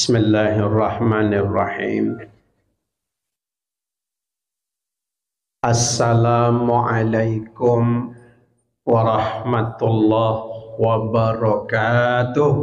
Bismillahirrahmanirrahim. Assalamualaikum warahmatullahi wabarakatuh.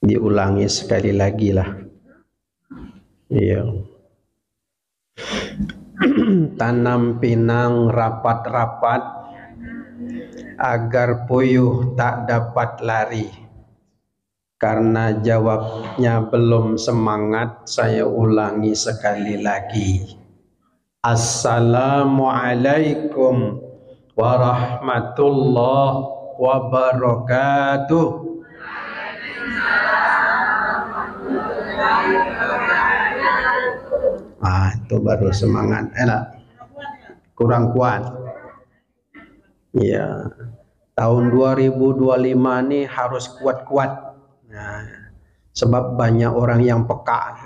Diulangi sekali lagi lah. Iya. Tanam pinang rapat-rapat agar puyuh tak dapat lari. Karena jawabnya belum semangat, saya ulangi sekali lagi. Assalamualaikum warahmatullahi wabarakatuh. Itu baru semangat. Enak. Kurang kuat. Ya. Tahun 2025 ini harus kuat-kuat. Nah, sebab banyak orang yang peka.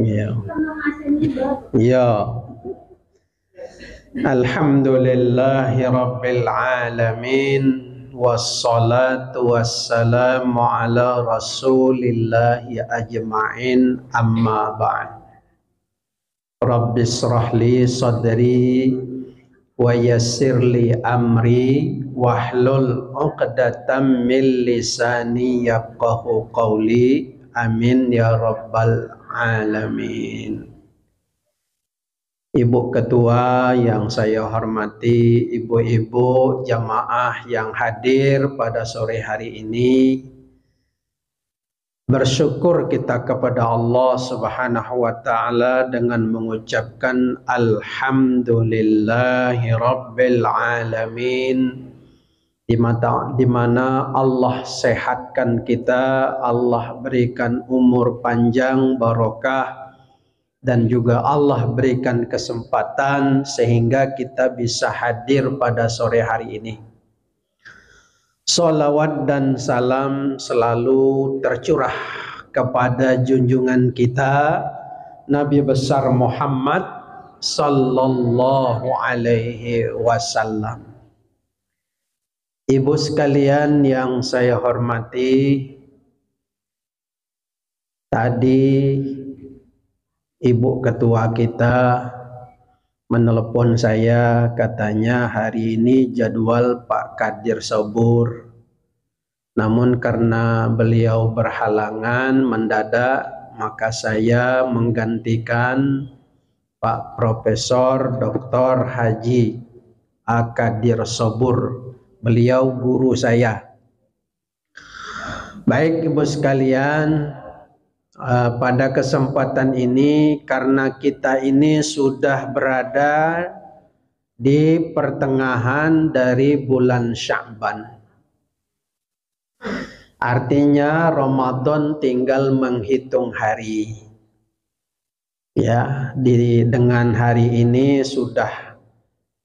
Ya. Ya. Alhamdulillahi rabbil alamin. Wassalatu wassalamu ala rasulillahi ajma'in, amma ba'd. Rabbi israhli sadri wa yassirli amri wahlul 'uqdatam min lisani yafqahu qawli, amin ya rabbal alamin. Ibu Ketua yang saya hormati, ibu-ibu jamaah yang hadir pada sore hari ini, bersyukur kita kepada Allah Subhanahu wa Ta'ala dengan mengucapkan Alhamdulillahi Rabbil Alamin, di mana Allah sehatkan kita, Allah berikan umur panjang, barokah, dan juga Allah berikan kesempatan sehingga kita bisa hadir pada sore hari ini. Salawat dan salam selalu tercurah kepada junjungan kita Nabi besar Muhammad sallallahu alaihi wasallam. Ibu sekalian yang saya hormati, tadi Ibu Ketua kita menelepon saya, katanya hari ini jadwal Pak Kadir Sobur. Namun karena beliau berhalangan mendadak, maka saya menggantikan Pak Profesor Dr. Haji A. Kadir Sobur. Beliau guru saya. Baik Ibu sekalian, pada kesempatan ini karena kita ini sudah berada di pertengahan dari bulan Sya'ban, artinya Ramadan tinggal menghitung hari. Ya, dengan hari ini sudah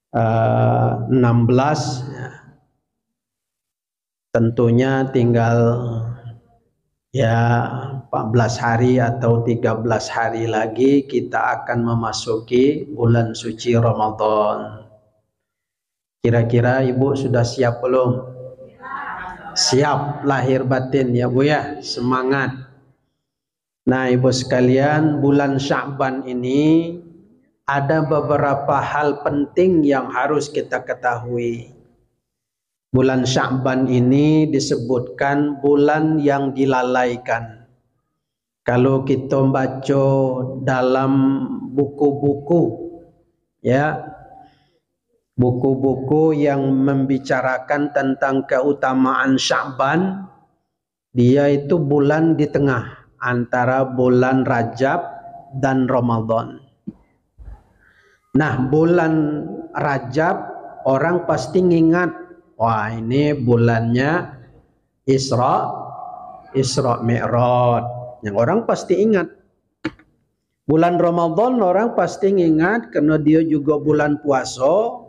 16, tentunya tinggal ya 14 hari atau 13 hari lagi kita akan memasuki bulan suci Ramadan. Kira-kira Ibu sudah siap belum? Siap lahir batin ya Bu ya, semangat. Nah Ibu sekalian, bulan Sya'ban ini ada beberapa hal penting yang harus kita ketahui. Bulan Sya'ban ini disebutkan bulan yang dilalaikan. Kalau kita baca dalam buku-buku, ya, buku-buku yang membicarakan tentang keutamaan Sya'ban, dia itu bulan di tengah antara bulan Rajab dan Ramadan. Nah, bulan Rajab orang pasti ingat, wah ini bulannya Isra Mi'raj, yang orang pasti ingat. Bulan Ramadan orang pasti ingat karena dia juga bulan puasa,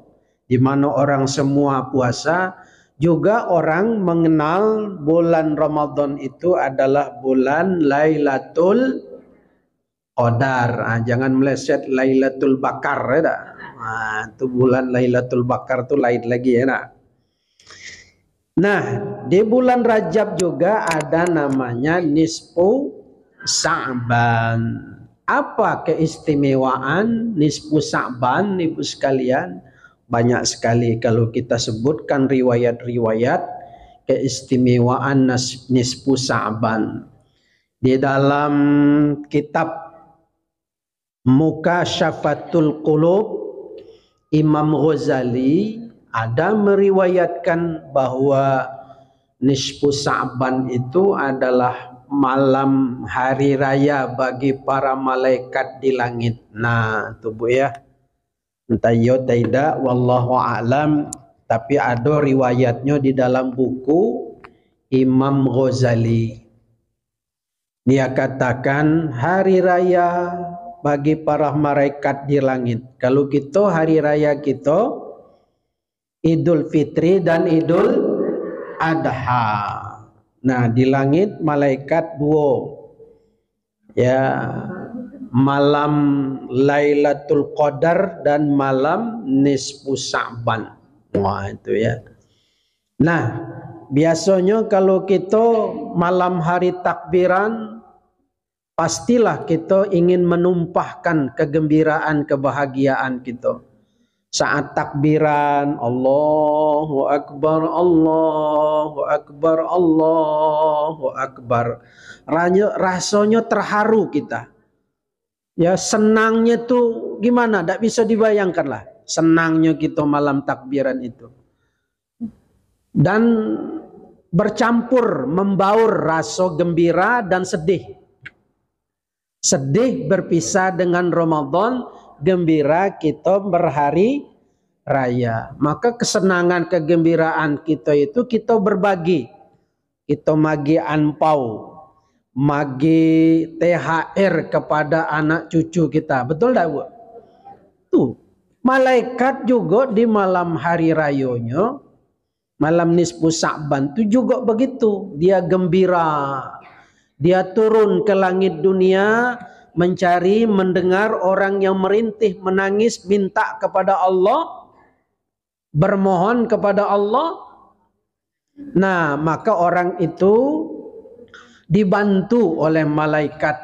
di mana orang semua puasa. Juga orang mengenal bulan Ramadan itu adalah bulan Lailatul Qadar. Jangan meleset Lailatul Bakar, ya. Nah, itu bulan Lailatul Bakar tuh lain lagi ya nak. Nah, di bulan Rajab juga ada namanya nisfu Sa'ban. Apa keistimewaan nisfu Sa'ban, ibu sekalian? Banyak sekali kalau kita sebutkan riwayat-riwayat keistimewaan nisfu Sa'ban. Di dalam kitab Mukasyafatul Qulub, Imam Ghazali ada meriwayatkan bahwa nisfu Sa'ban itu adalah malam hari raya bagi para malaikat di langit. Nah, itu Bu ya. Entah yo tidak, wallahu a'lam, tapi ada riwayatnya di dalam buku Imam Ghazali. Dia katakan hari raya bagi para malaikat di langit. Kalau kita hari raya kita Idul Fitri dan Idul Adha. Nah, di langit malaikat dua. Ya, malam Lailatul Qadar dan malam nisfu Sa'ban. Wah, itu ya. Nah, biasanya kalau kita malam hari takbiran, pastilah kita ingin menumpahkan kegembiraan, kebahagiaan kita. Saat takbiran, Allahu Akbar, Allahu Akbar, Allahu Akbar. Rasanya terharu kita. Ya, senangnya tuh gimana? Tidak bisa dibayangkan lah. Senangnya kita malam takbiran itu. Dan bercampur, membaur rasa gembira dan sedih. Sedih berpisah dengan Ramadan, gembira kita berhari raya. Maka kesenangan, kegembiraan kita itu kita berbagi. Kita magi anpau, magi THR kepada anak cucu kita. Betul tak Bu? Tuh, malaikat juga di malam hari rayanya, malam nisfu Sa'ban itu juga begitu. Dia gembira. Dia turun ke langit dunia mencari, mendengar orang yang merintih, menangis, minta kepada Allah, bermohon kepada Allah. Nah, maka orang itu dibantu oleh malaikat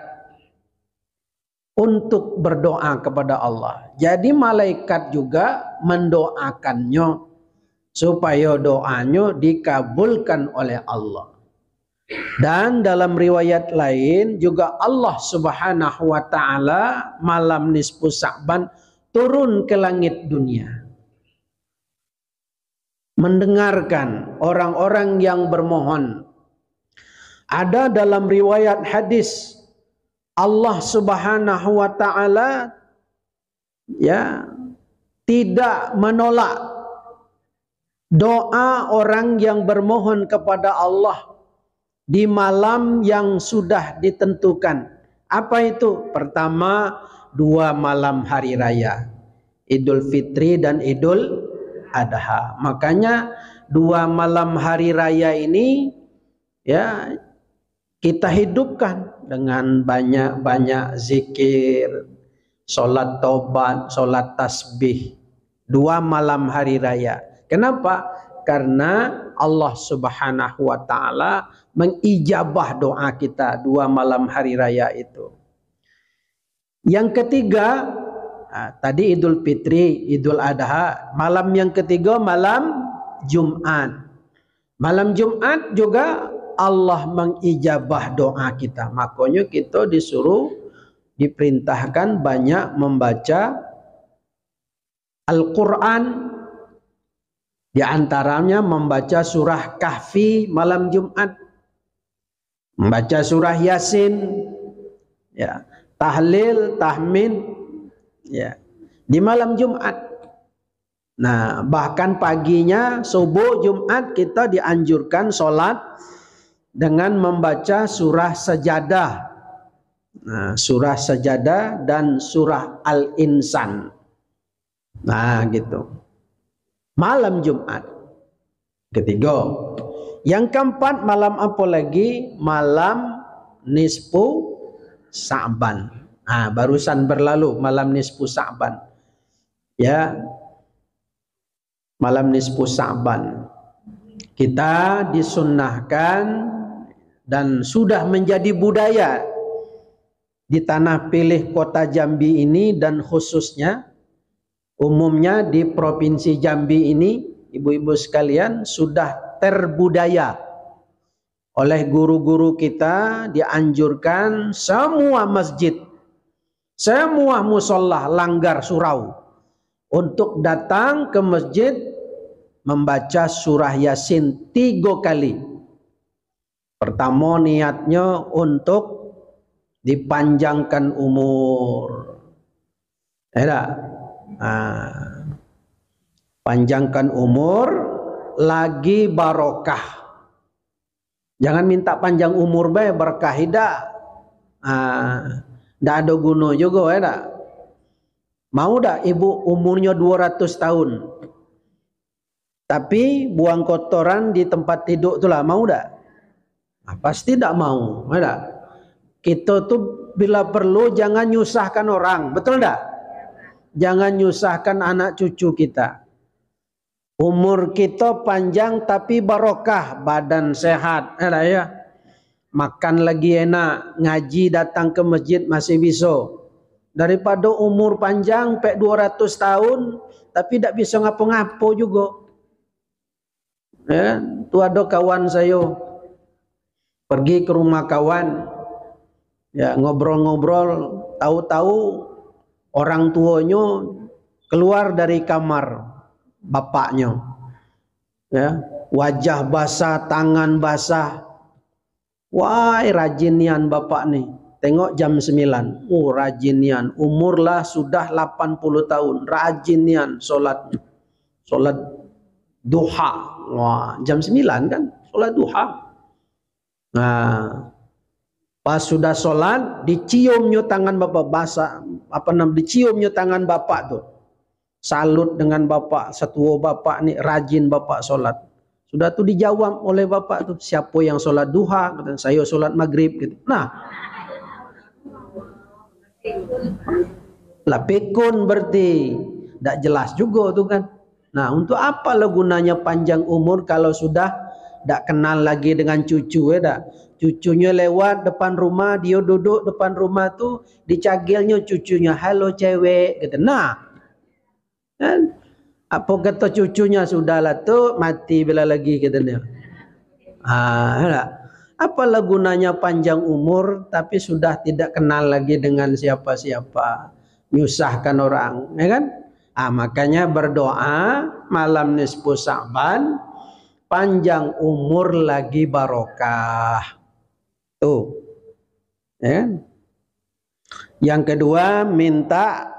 untuk berdoa kepada Allah. Jadi malaikat juga mendoakannya supaya doanya dikabulkan oleh Allah. Dan dalam riwayat lain juga Allah Subhanahu wa taala malam nisfu Sa'ban turun ke langit dunia, mendengarkan orang-orang yang bermohon. Ada dalam riwayat hadis Allah Subhanahu wa taala ya tidak menolak doa orang yang bermohon kepada Allah di malam yang sudah ditentukan. Apa itu? Pertama, 2 malam hari raya, Idul Fitri dan Idul Adha. Makanya 2 malam hari raya ini ya kita hidupkan dengan banyak-banyak zikir, sholat taubat, sholat tasbih. 2 malam hari raya. Kenapa? Karena Allah Subhanahu wa taala mengijabah doa kita 2 malam hari raya itu. Yang ketiga, tadi Idul Fitri, Idul Adha. Malam yang ketiga malam Jumat. Malam Jumat juga Allah mengijabah doa kita. Makanya kita disuruh, diperintahkan banyak membaca Al-Quran. Di antaranya membaca surah Kahfi malam Jumat, membaca surah Yasin, ya, tahlil, tahmid, ya, di malam Jumat. Nah, bahkan paginya subuh Jumat kita dianjurkan sholat dengan membaca surah Sajadah. Nah, surah Sajadah dan surah Al-Insan. Nah, gitu. Malam Jumat. Ketiga. Yang keempat, malam apa lagi? Malam nisfu Sa'ban. Barusan berlalu malam nisfu Sa'ban. Ya, malam nisfu Sa'ban kita disunnahkan dan sudah menjadi budaya di tanah pilih kota Jambi ini, dan khususnya umumnya di provinsi Jambi ini, ibu-ibu sekalian, sudah terbudaya oleh guru-guru kita, dianjurkan semua masjid, semua musola langgar surau untuk datang ke masjid membaca surah Yasin 3 kali. Pertama niatnya untuk dipanjangkan umur. Panjangkan umur lagi barokah. Jangan minta panjang umur bae berkah tidak. Ndak ada guna juga ya dak. Mau dak ibu umurnya 200 tahun tapi buang kotoran di tempat tidur itulah, mau dak? Pasti tidak mau, ya. Kita tuh bila perlu jangan nyusahkan orang, betul dak? Jangan nyusahkan anak cucu kita. Umur kita panjang tapi barokah, badan sehat, ya. Makan lagi enak, ngaji datang ke masjid masih bisa. Daripada umur panjang pek 200 tahun tapi tidak bisa ngapa-ngapa juga. Ya, tu ada kawan saya pergi ke rumah kawan, ya ngobrol-ngobrol, tahu-tahu orang tuanya keluar dari kamar bapaknya, ya wajah basah, tangan basah. Wah, rajin nian bapak nih. Tengok jam 9. Oh, rajin nian. Umurlah sudah 80 tahun. Rajin nian solatnya. Solat duha. Wah, jam 9 kan solat duha. Nah, pas sudah solat, diciumnya tangan bapak basah. Diciumnya tangan bapak tuh. Salut dengan bapak, setua bapak nih, rajin bapak solat. Sudah tuh dijawab oleh bapak tuh, siapa yang sholat duha? Kata, saya sholat maghrib gitu. Nah, lah pikun berarti tidak jelas juga tuh kan. Nah, untuk apa lah gunanya panjang umur kalau sudah tidak kenal lagi dengan cucu, ya dak? Cucunya lewat depan rumah, dia duduk depan rumah tuh, dicagilnya cucunya, halo cewek gitu. Nah, kan? Apa kata cucunya, sudahlah tuh mati bila lagi katanya. Apalah gunanya panjang umur tapi sudah tidak kenal lagi dengan siapa-siapa, nyusahkan orang, ya kan? Makanya berdoa malam nisfu Sa'ban, panjang umur lagi barokah. Tuh, ya kan? Yang kedua, minta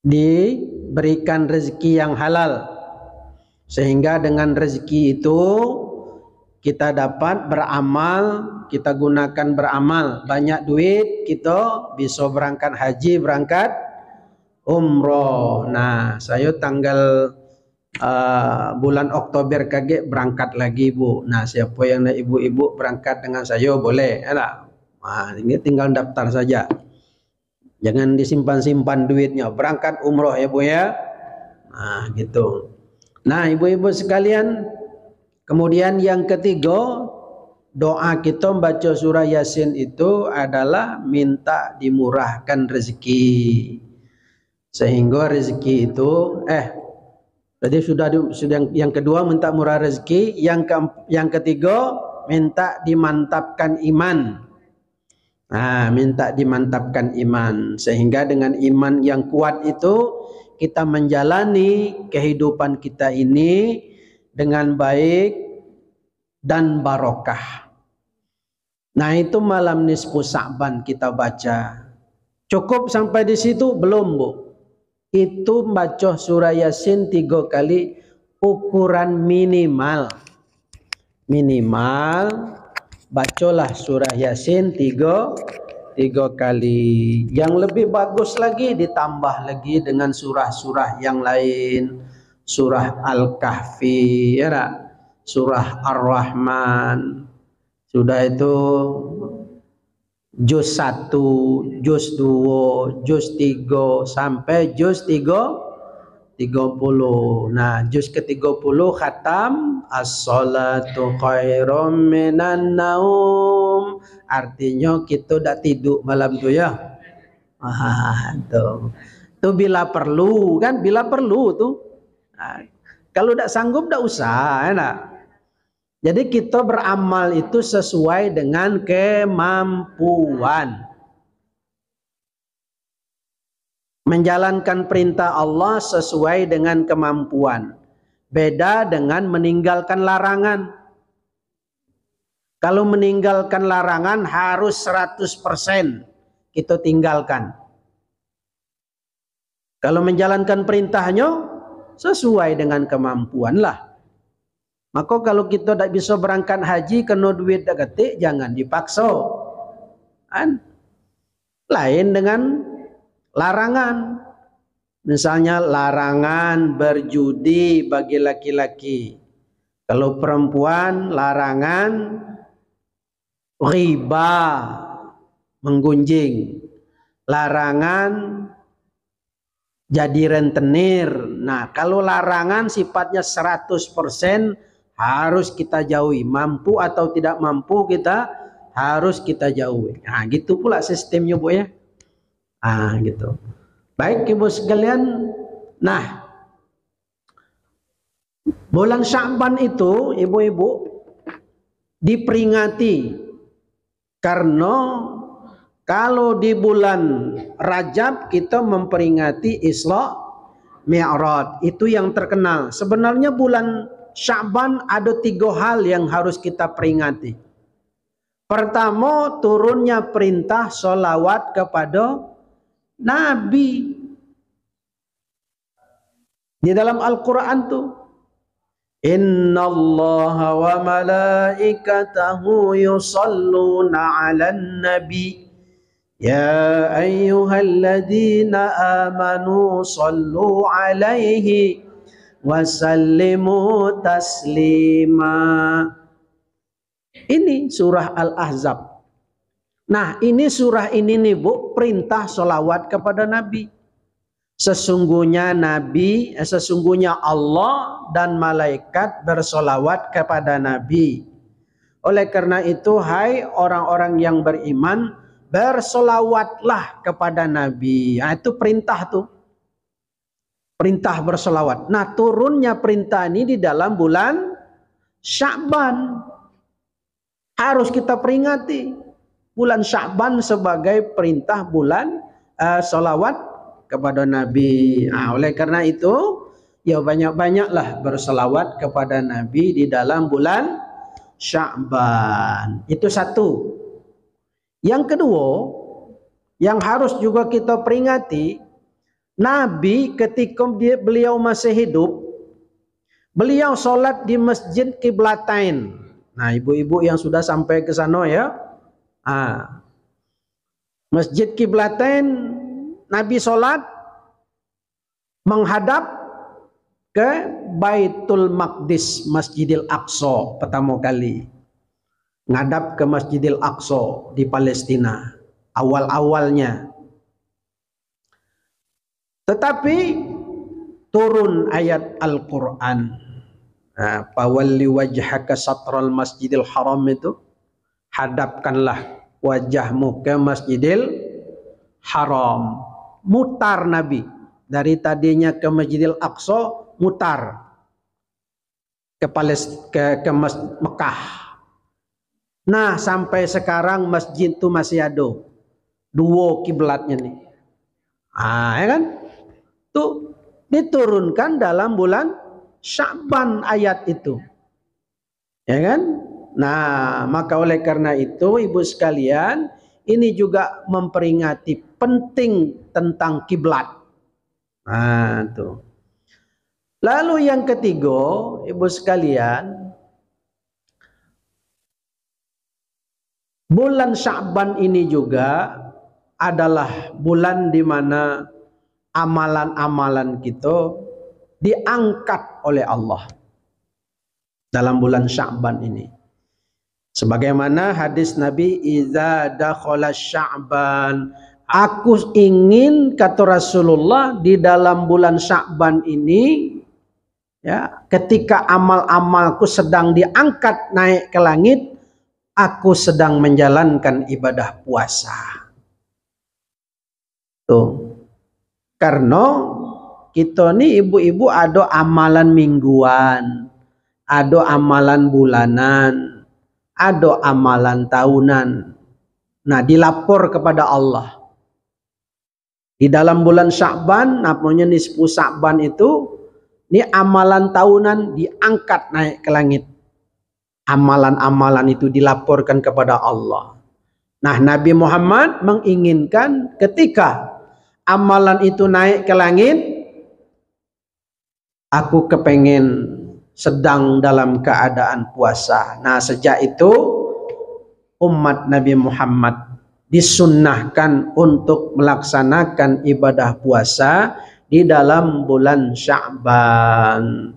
diberikan rezeki yang halal, sehingga dengan rezeki itu kita dapat beramal, kita gunakan beramal. Banyak duit kita bisa berangkat haji, berangkat umroh. Nah, saya tanggal bulan Oktober kaget berangkat lagi Bu. Nah, siapa yang nak ibu-ibu berangkat dengan saya boleh, ya. Nah, ini tinggal daftar saja. Jangan disimpan-simpan duitnya. Berangkat umroh ya Bu ya. Nah gitu. Nah ibu-ibu sekalian. Kemudian yang ketiga. Doa kita membaca surah Yasin itu adalah minta dimurahkan rezeki. Sehingga rezeki itu. Tadi sudah yang kedua minta murah rezeki. Yang ketiga minta dimantapkan iman. Minta dimantapkan iman, sehingga dengan iman yang kuat itu kita menjalani kehidupan kita ini dengan baik dan barokah. Nah, itu malam nisfu Sa'ban kita baca. Cukup sampai di situ? Belum Bu. Itu baca surah Yasin 3 kali, ukuran minimal. Bacalah surah Yasin 3 kali. Yang lebih bagus lagi ditambah lagi dengan surah-surah yang lain. Surah Al-Kahfi, ya, surah Ar-Rahman. Sudah itu juz 1, juz 2, juz 3 sampai juz 30. Nah, juz ke-30 khatam as-salatu khairum minan naum. Artinya kita dah tidur malam tu ya. Tuh. Tuh bila perlu kan, bila perlu tuh. Nah, kalau tak sanggup tak usah, enak. Jadi kita beramal itu sesuai dengan kemampuan. Menjalankan perintah Allah sesuai dengan kemampuan. Beda dengan meninggalkan larangan. Kalau meninggalkan larangan harus 100% kita tinggalkan. Kalau menjalankan perintahnya sesuai dengan kemampuan lah. Maka kalau kita tak bisa berangkat haji kena duit tak ketik, jangan dipaksa. Kan? Lain dengan larangan. Misalnya larangan berjudi bagi laki-laki. Kalau perempuan larangan riba, menggunjing. Larangan jadi rentenir. Nah, kalau larangan sifatnya 100% harus kita jauhi. Mampu atau tidak mampu kita harus kita jauhi. Nah, gitu pula sistemnya, Bu ya. Ah, gitu. Baik Ibu sekalian. Nah, bulan Sya'ban itu ibu-ibu diperingati karena kalau di bulan Rajab kita memperingati Isra Mi'raj. Itu yang terkenal. Sebenarnya bulan Sya'ban ada 3 hal yang harus kita peringati. Pertama, turunnya perintah sholawat kepada Nabi. Di dalam Al-Quran tuh, Innallaha wa malaikatahu yusalluna 'alan nabi ya ayyuhalladzina amanu sallu 'alaihi wasallimu taslima. Ini surah Al-Ahzab. Nah, ini surah ini nih Bu, perintah sholawat kepada Nabi. Sesungguhnya Allah dan malaikat bersolawat kepada Nabi. Oleh karena itu, hai orang-orang yang beriman, bersolawatlah kepada Nabi. Nah, itu perintah tuh. Perintah bersolawat. Nah, turunnya perintah ini di dalam bulan Sya'ban. Harus kita peringati. Bulan Sya'ban sebagai perintah bulan solawat kepada Nabi. Nah, oleh karena itu, ya banyak-banyaklah bersolawat kepada Nabi di dalam bulan Sya'ban. Itu satu. Yang kedua, yang harus juga kita peringati, Nabi ketika beliau masih hidup, beliau sholat di Masjid Qiblatain. Nah, ibu-ibu yang sudah sampai ke sana ya. Masjid Qiblatain, Nabi sholat menghadap ke Baitul Maqdis, Masjidil Aqsa pertama kali. Ngadap ke Masjidil Aqsa di Palestina awal-awalnya. Tetapi turun ayat Al-Quran. Fawalli wajhaka satral Masjidil Haram itu. Hadapkanlah wajahmu ke Masjidil Haram. Mutar Nabi. Dari tadinya ke Masjidil Aqsa, mutar ke Mekah. Nah, sampai sekarang masjid itu masih ada. 2 kiblatnya nih. Ya kan? Tuh diturunkan dalam bulan Sya'ban ayat itu. Ya kan? Nah, maka oleh karena itu ibu sekalian, ini juga memperingati penting tentang kiblat. Nah, tuh. Lalu yang ketiga, ibu sekalian, bulan Sya'ban ini juga adalah bulan di mana amalan-amalan kita diangkat oleh Allah dalam bulan Sya'ban ini. Sebagaimana hadis Nabi, idza dakhala Sya'ban, aku ingin, kata Rasulullah, di dalam bulan Sya'ban ini, ya, ketika amal-amalku sedang diangkat naik ke langit, aku sedang menjalankan ibadah puasa. Tuh. Karena kita nih ibu-ibu ada amalan mingguan, ada amalan bulanan, ada amalan tahunan. Nah, dilapor kepada Allah. Di dalam bulan Sya'ban, namanya nisfu Sya'ban itu, ini amalan tahunan diangkat naik ke langit. Amalan-amalan itu dilaporkan kepada Allah. Nah, Nabi Muhammad menginginkan ketika amalan itu naik ke langit, aku kepengen sedang dalam keadaan puasa. Nah, sejak itu umat Nabi Muhammad disunnahkan untuk melaksanakan ibadah puasa di dalam bulan Sya'ban.